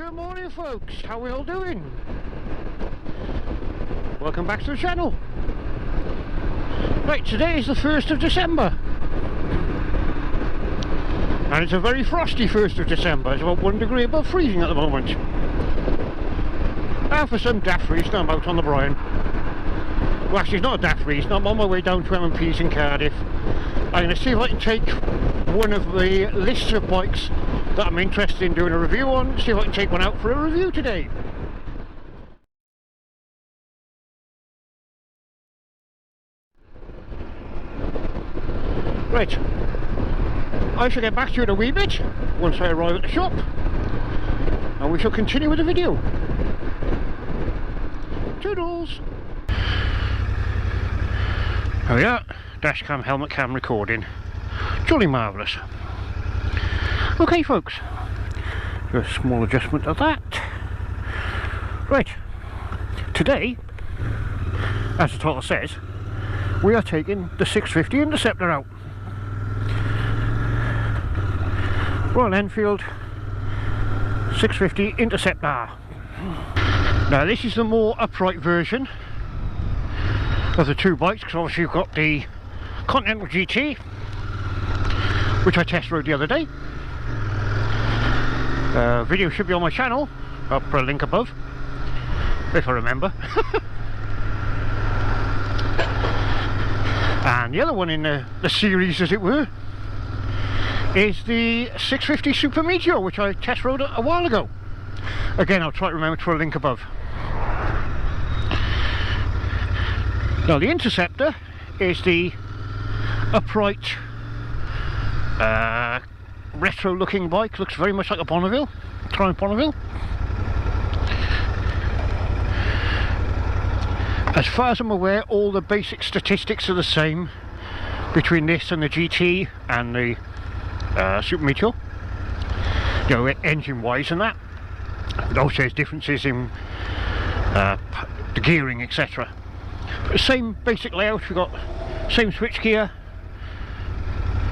Good morning folks, how are we all doing? Welcome back to the channel. Right, today is the 1st of December. And it's a very frosty 1st of December. It's about 1 degree above freezing at the moment. And for some daft reason I'm out on the brine. Well, actually it's not a daft reason, I'm on my way down to M&P's in Cardiff. I'm going to see if I can take one of the lists of bikes that I'm interested in doing a review on, see if I can take one out for a review today. Right, I shall get back to you in a wee bit once I arrive at the shop, and we shall continue with the video. Toodles! Oh yeah, dash cam, helmet cam recording. Jolly marvellous. Okay folks, do a small adjustment of that. Right, today, as the title says, we are taking the 650 Interceptor out. Royal Enfield 650 Interceptor. Now this is the more upright version of the two bikes, because obviously you've got the Continental GT, which I test rode the other day. Video should be on my channel, I'll put a link above, if I remember. And the other one in the series, as it were, is the 650 Super Meteor, which I test rode a while ago. Again, I'll try to remember to put a link above. Now the Interceptor is the upright retro looking bike, looks very much like a Bonneville, Triumph Bonneville. As far as I'm aware, all the basic statistics are the same between this and the GT and the Super Meteor, you know, engine wise and that. Also there's differences in the gearing, etc. Same basic layout, we've got same switch gear,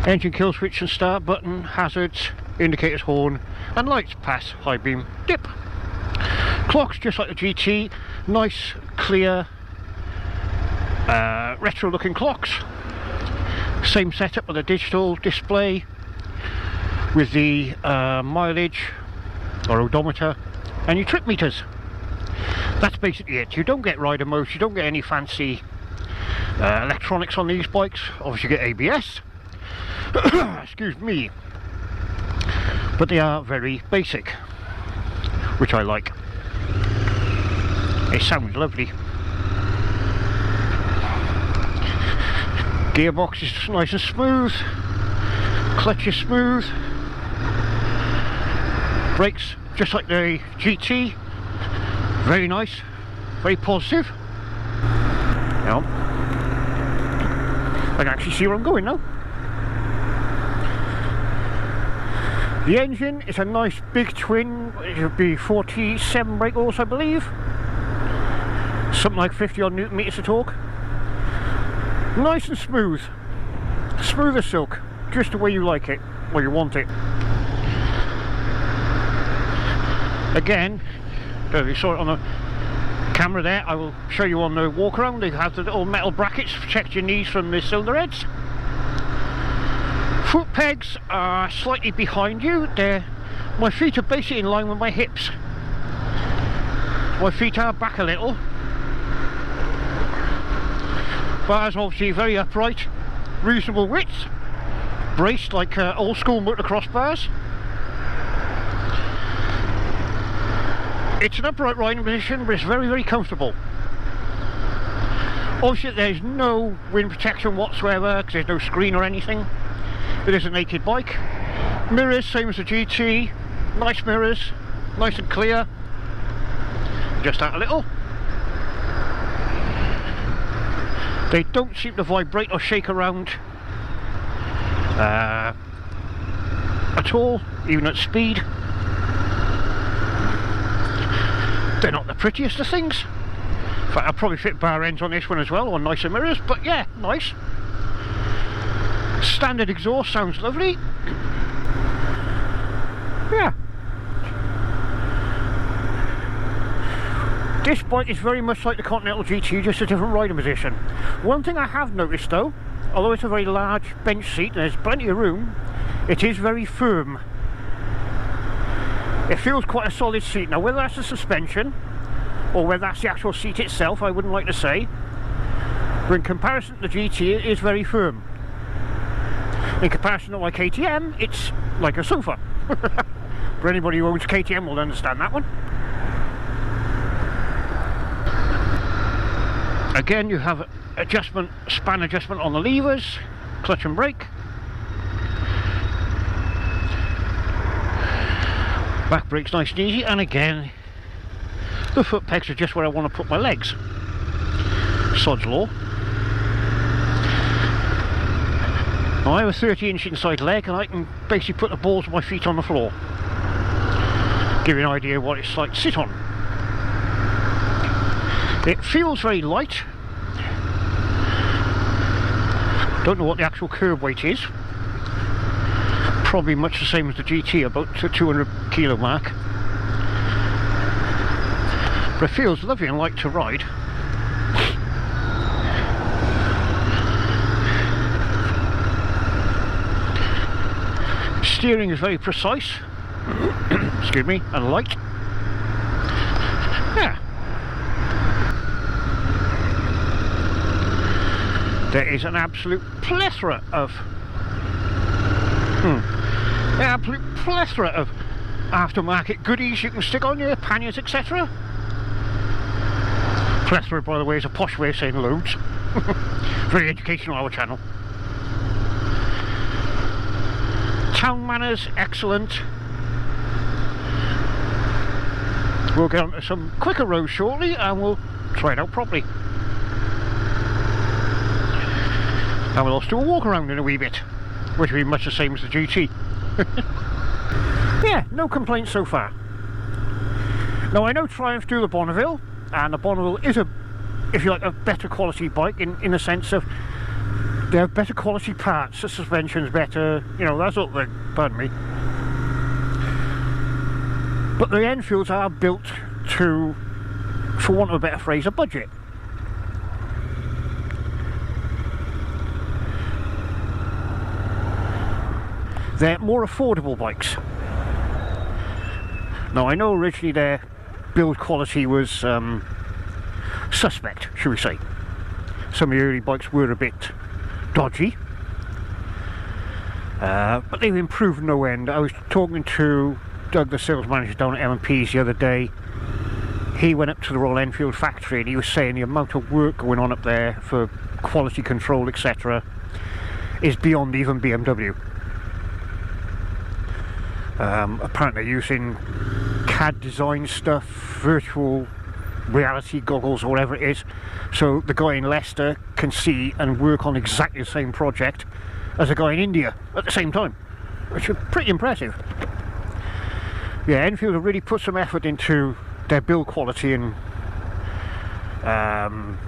engine kill switch and start button, hazards, indicators, horn, and lights, pass, high beam, dip. Clocks just like the GT, nice, clear, retro looking clocks. Same setup with a digital display with the mileage or odometer and your trip meters. That's basically it. You don't get rider modes, you don't get any fancy electronics on these bikes. Obviously you get ABS. Excuse me, but they are very basic, which I like. It sounds lovely. Gearbox is nice and smooth, clutch is smooth, brakes just like the GT, very nice, very positive. Now I can actually see where I'm going now. The engine is a nice big twin, it would be 47 brake horse I believe, something like 50 odd newton meters of torque. Nice and smooth, smooth as silk, just the way you like it, or you want it. Again, if you saw it on the camera there, I will show you on the walk around. They have the little metal brackets to protect your knees from the cylinder heads. Foot pegs are slightly behind you. My feet are basically in line with my hips. My feet are back a little, but as obviously very upright, reasonable width, braced like old school motocross bars. It's an upright riding position, but it's very, very comfortable. Obviously there's no wind protection whatsoever because there's no screen or anything. It is a naked bike. Mirrors, same as the GT, nice mirrors, nice and clear. Just that a little. They don't seem to vibrate or shake around at all, even at speed. They're not the prettiest of things. In fact, I'll probably fit bar ends on this one as well, or nicer mirrors, but yeah, nice. Standard exhaust sounds lovely. Yeah. This bike is very much like the Continental GT, just a different riding position. One thing I have noticed though, although it's a very large bench seat and there's plenty of room, it is very firm. It feels quite a solid seat. Now whether that's the suspension or whether that's the actual seat itself, I wouldn't like to say. But in comparison to the GT, it is very firm. In comparison to my KTM, it's like a sofa. For anybody who owns KTM will understand that one. Again, you have adjustment, span adjustment on the levers, clutch and brake. Back brake's nice and easy, and again, the foot pegs are just where I want to put my legs. Sod's law. Now I have a 30-inch inside leg, and I can basically put the balls of my feet on the floor. Give you an idea of what it's like to sit on. It feels very light. Don't know what the actual curb weight is. Probably much the same as the GT, about the 200 kilo mark. But it feels lovely and light to ride. Steering is very precise. Excuse me, and light. Yeah. There is an absolute plethora of aftermarket goodies you can stick on your panniers, etc. Plethora, by the way, is a posh way of saying loads. Very educational, our channel. Town manners, excellent. We'll get on to some quicker roads shortly and we'll try it out properly. And we'll also do a walk around in a wee bit, which will be much the same as the GT. Yeah, no complaints so far. Now I know Triumph do the Bonneville, and the Bonneville is a, if you like, a better quality bike in the sense of they have better quality parts, the suspension's better, you know, that sort of thing, pardon me. But the Enfields are built to, for want of a better phrase, a budget. They're more affordable bikes. Now I know originally their build quality was suspect, shall we say. Some of the early bikes were a bit dodgy, but they've improved no end. I was talking to Doug, the sales manager down at M&P's the other day. He went up to the Royal Enfield factory and he was saying the amount of work going on up there for quality control, etc. is beyond even BMW. Apparently using CAD design stuff, virtual reality goggles or whatever it is, so the guy in Leicester can see and work on exactly the same project as a guy in India at the same time, which is pretty impressive. Yeah, Enfield have really put some effort into their build quality and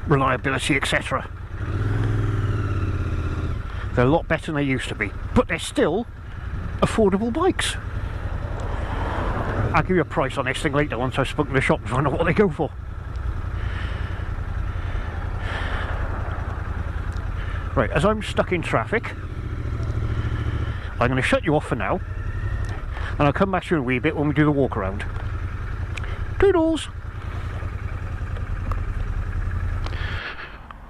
reliability, etc. They're a lot better than they used to be, but they're still affordable bikes. I'll give you a price on this thing later once I've spoken to the shop and find out what they go for. Right, as I'm stuck in traffic, I'm going to shut you off for now, and I'll come back to you in a wee bit when we do the walk around. Toodles!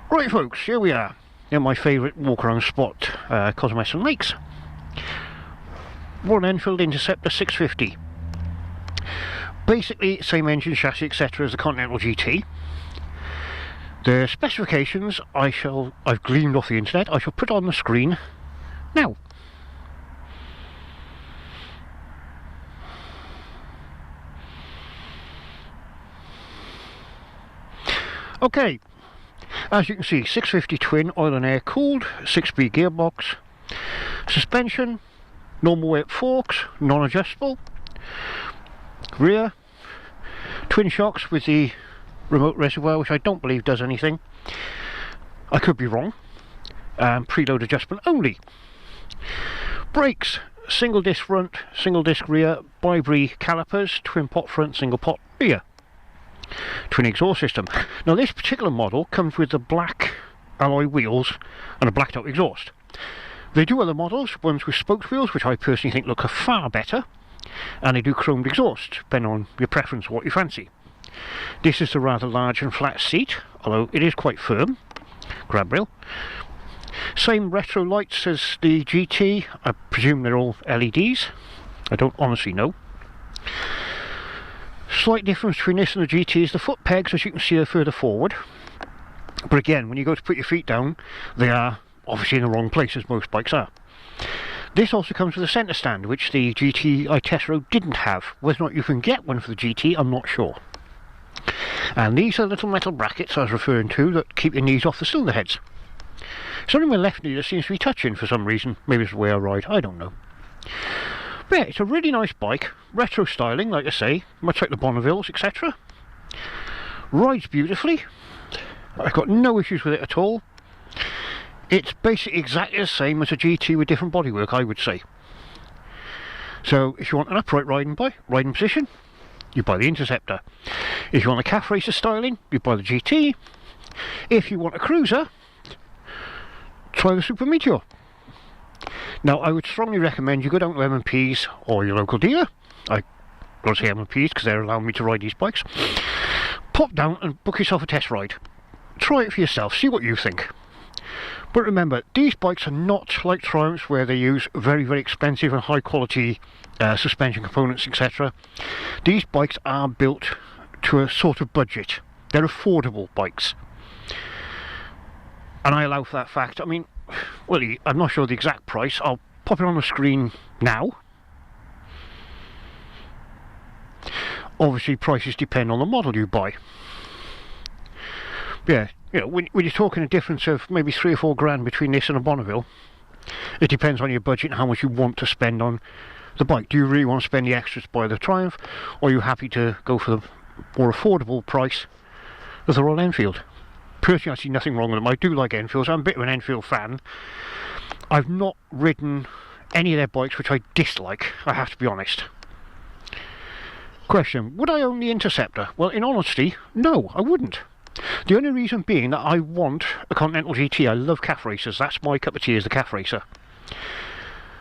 Right folks, here we are in my favourite walk around spot, Cosmesson Lakes. Royal Enfield Interceptor 650. Basically same engine, chassis, etc. as the Continental GT. The specifications I've gleaned off the internet. I shall put on the screen now. Okay, as you can see, 650 twin, oil and air cooled, 6-speed gearbox, suspension, normal weight forks, non-adjustable, rear, twin shocks with the remote reservoir, which I don't believe does anything. I could be wrong. Preload adjustment only. Brakes, single disc front, single disc rear, bi-bree calipers, twin pot front, single pot rear. twin exhaust system. Now this particular model comes with the black alloy wheels and a blacked out exhaust. They do other models, ones with spoked wheels, which I personally think look far better, and they do chromed exhaust, depending on your preference or what you fancy. This is the rather large and flat seat, although it is quite firm. Grab rail. Same retro lights as the GT, I presume they're all LEDs, I don't honestly know. Slight difference between this and the GT is the foot pegs, as you can see, are further forward. But again, when you go to put your feet down, they are obviously in the wrong place, as most bikes are. This also comes with a centre stand, which the GT I test rode didn't have. Whether or not you can get one for the GT, I'm not sure. And these are little metal brackets I was referring to that keep your knees off the cylinder heads. It's only my left knee that seems to be touching for some reason. Maybe it's the way I ride, I don't know. But yeah, it's a really nice bike, retro styling, like I say, much like the Bonnevilles, etc. Rides beautifully. I've got no issues with it at all. It's basically exactly the same as a GT with different bodywork, I would say. So if you want an upright riding position, you buy the Interceptor. If you want a calf racer styling, you buy the GT. If you want a cruiser, try the Super Meteor. Now, I would strongly recommend you go down to M&P's or your local dealer. I got to say M&P's because they're allowing me to ride these bikes. Pop down and book yourself a test ride. Try it for yourself, see what you think. But remember, these bikes are not like Triumphs where they use very, very expensive and high quality suspension components, etc. These bikes are built to a sort of budget. They're affordable bikes. And I allow for that fact. I mean, well, I'm not sure the exact price. I'll pop it on the screen now. Obviously, prices depend on the model you buy. Yeah, you know, when you're talking a difference of maybe 3 or 4 grand between this and a Bonneville, it depends on your budget and how much you want to spend on the bike. Do you really want to spend the extras to buy the Triumph, or are you happy to go for the more affordable price of the Royal Enfield? Personally, I see nothing wrong with them. I do like Enfields. I'm a bit of an Enfield fan. I've not ridden any of their bikes which I dislike, I have to be honest. Question, would I own the Interceptor? Well, in honesty, no, I wouldn't. The only reason being that I want a Continental GT. I love calf racers. That's my cup of tea, is the calf racer.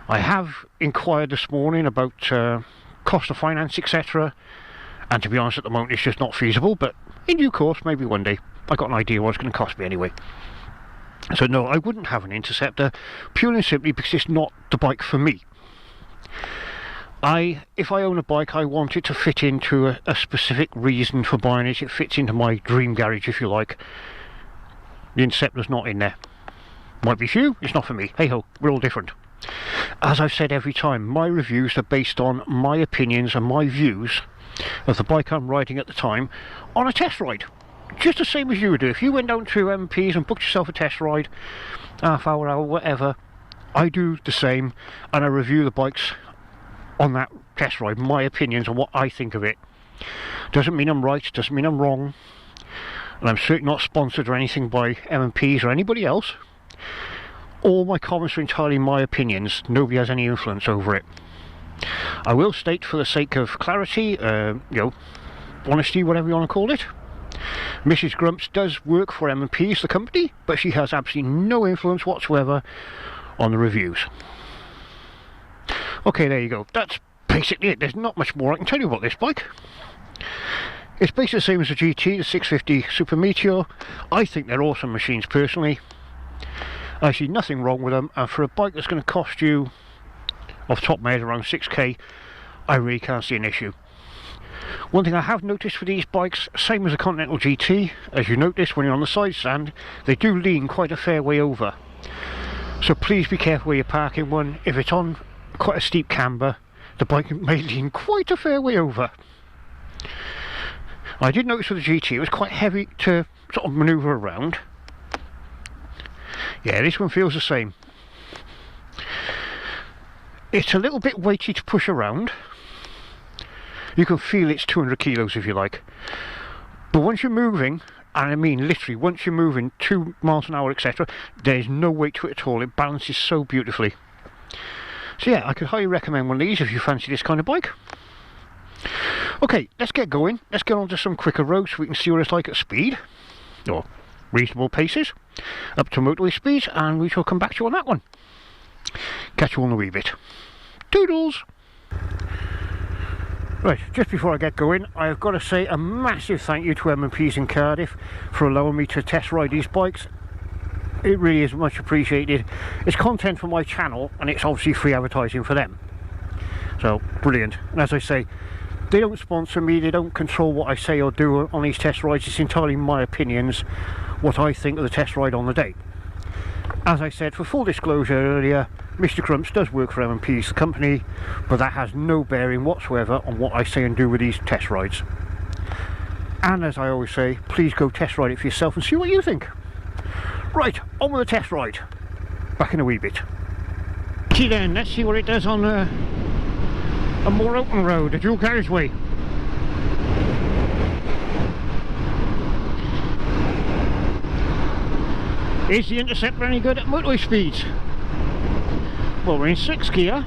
I have inquired this morning about cost of finance, etc. And to be honest, at the moment it's just not feasible, but in due course, maybe one day. I got an idea what it's going to cost me anyway. So no, I wouldn't have an Interceptor, purely and simply because it's not the bike for me. If I own a bike, I want it to fit into a specific reason for buying it. It fits into my dream garage, if you like. The Interceptor's not in there. Might be for you, it's not for me. Hey ho, we're all different. As I've said every time, my reviews are based on my opinions and my views of the bike I'm riding at the time on a test ride. Just the same as you would do. If you went down to MP's and booked yourself a test ride, half hour, whatever, I do the same, and I review the bikes on that test ride, my opinions on what I think of it. Doesn't mean I'm right, doesn't mean I'm wrong, and I'm certainly not sponsored or anything by M&P's or anybody else. All my comments are entirely my opinions. Nobody has any influence over it. I will state, for the sake of clarity, honesty, whatever you want to call it, Mrs. Grumps does work for M&P's, the company, but she has absolutely no influence whatsoever on the reviews. Okay, there you go. That's basically it. There's not much more I can tell you about this bike. It's basically the same as the GT, the 650 Super Meteor. I think they're awesome machines personally. I see nothing wrong with them, and for a bike that's going to cost you, off the top of my head, around 6k, I really can't see an issue. One thing I have noticed for these bikes, same as a Continental GT, as you notice when you're on the side stand, they do lean quite a fair way over. So please be careful where you're parking one. If it's on quite a steep camber, the bike may lean quite a fair way over. I did notice with the GT it was quite heavy to sort of manoeuvre around. Yeah, this one feels the same. It's a little bit weighty to push around. You can feel it's 200 kilos if you like. But once you're moving, and I mean literally, once you're moving 2 miles an hour, etc., there's no weight to it at all. It balances so beautifully. So yeah, I could highly recommend one of these if you fancy this kind of bike. Okay, let's get going. Let's get on to some quicker roads so we can see what it's like at speed, or reasonable paces, up to motorway speeds, and we shall come back to you on that one. Catch you all in a wee bit. Toodles! Right, just before I get going, I've got to say a massive thank you to M&Ps in Cardiff for allowing me to test ride these bikes. It really is much appreciated. It's content for my channel, and it's obviously free advertising for them. So, brilliant. And as I say, they don't sponsor me, they don't control what I say or do on these test rides. It's entirely my opinions, what I think of the test ride on the day. As I said, for full disclosure earlier, Mr. Grumps does work for M&P's company, but that has no bearing whatsoever on what I say and do with these test rides. And as I always say, please go test ride it for yourself and see what you think. Right, on with the test ride. Back in a wee bit. See then, let's see what it does on a more open road, a dual carriageway. Is the Interceptor any good at motorway speeds? Well, we're in 6th gear.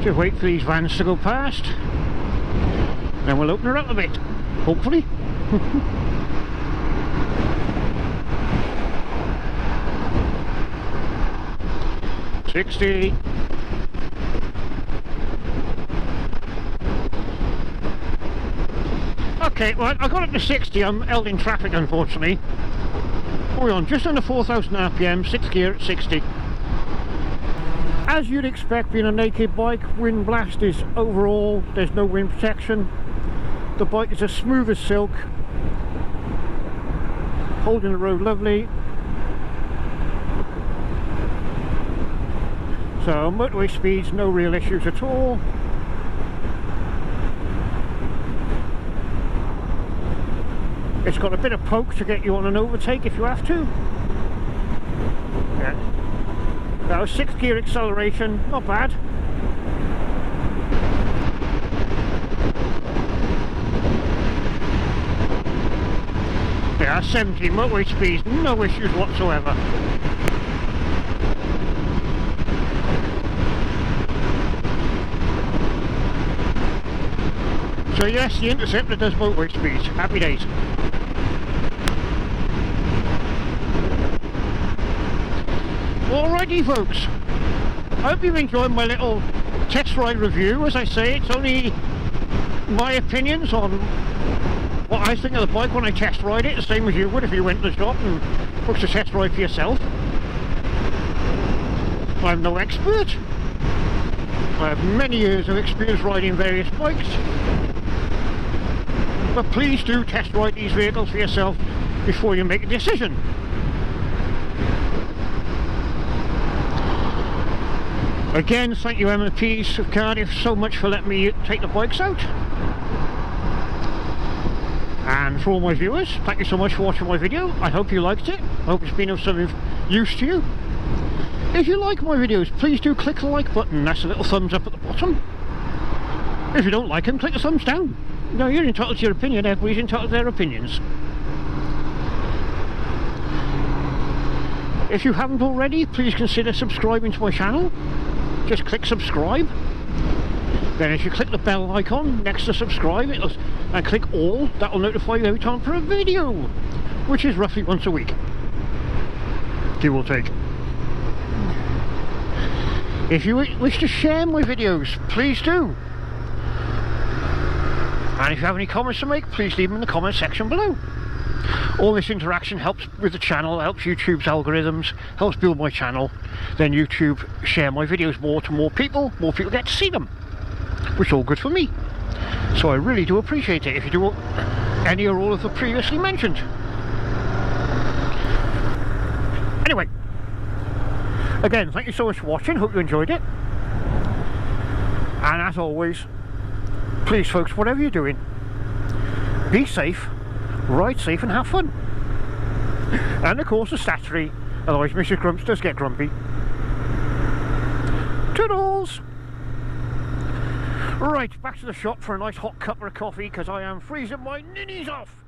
Just wait for these vans to go past. Then we'll open her up a bit, hopefully. $60. Okay, well, I got up to 60. I'm held in traffic, unfortunately. We're on just under 4,000 RPM, 6th gear at 60. As you'd expect, being a naked bike, wind blast is overall, there's no wind protection. The bike is as smooth as silk, holding the road lovely. So motorway speeds, no real issues at all. It's got a bit of poke to get you on an overtake if you have to. Yeah. That was 6th gear acceleration, not bad. Yeah, 70 motorway speeds, no issues whatsoever. So yes, the Interceptor does motorway speeds. Happy days. Alrighty folks, I hope you've enjoyed my little test ride review. As I say, it's only my opinions on what I think of the bike when I test ride it, the same as you would if you went to the shop and booked a test ride for yourself. I'm no expert. I have many years of experience riding various bikes. But please do test ride these vehicles for yourself before you make a decision. Again, thank you M&Ps of Cardiff so much for letting me take the bikes out. And for all my viewers, thank you so much for watching my video. I hope you liked it. I hope it's been of some use to you. If you like my videos, please do click the like button. That's a little thumbs up at the bottom. If you don't like them, click the thumbs down. No, you're entitled to your opinion. Everybody's entitled to their opinions. If you haven't already, please consider subscribing to my channel. Just click subscribe. Then if you click the bell icon next to subscribe and click all, that will notify you every time I put a video, which is roughly once a week, give or take. If you wish to share my videos, please do. And if you have any comments to make, please leave them in the comment section below. All this interaction helps with the channel, helps YouTube's algorithms, helps build my channel. Then YouTube share my videos more to more people get to see them, which is all good for me. So I really do appreciate it if you do any or all of the previously mentioned. Anyway, again, thank you so much for watching, hope you enjoyed it. And as always, please folks, whatever you're doing, be safe, ride safe and have fun. And of course the statutory, otherwise Mrs. Grumps does get grumpy. Toodles! Right, back to the shop for a nice hot cup of coffee because I am freezing my ninnies off.